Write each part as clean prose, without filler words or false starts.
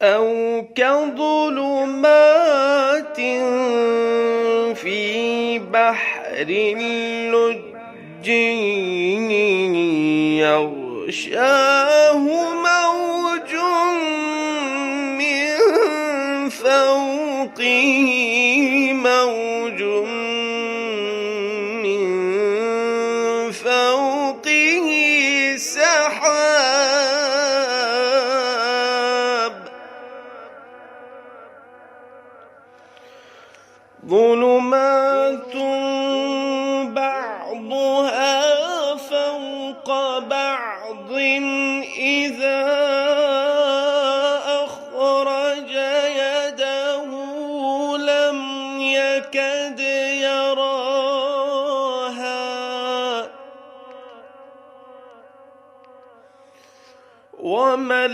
أو كظلمات في بحر لج يغشاه موج من فوقه موج من فوقه سحاب ظلمات بعضها فوق بعض إذا أخرج يده لم يكد يراها ومن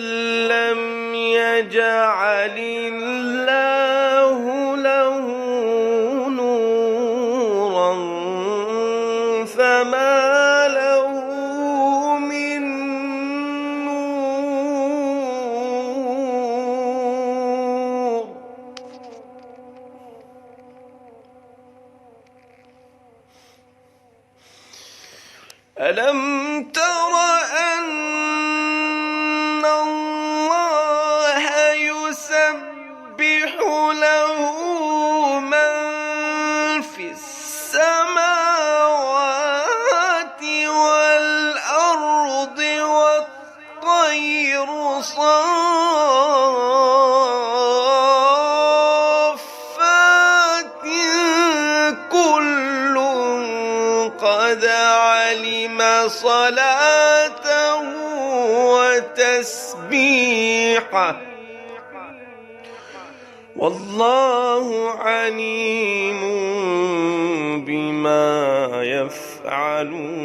لم يجعل الله له نورا فما له من نور. ألم تر أن الله يسبح له من في السماوات والأرض والطير صافات كل قد علم صلاته وتسبيحه والله عليم بما يفعلون.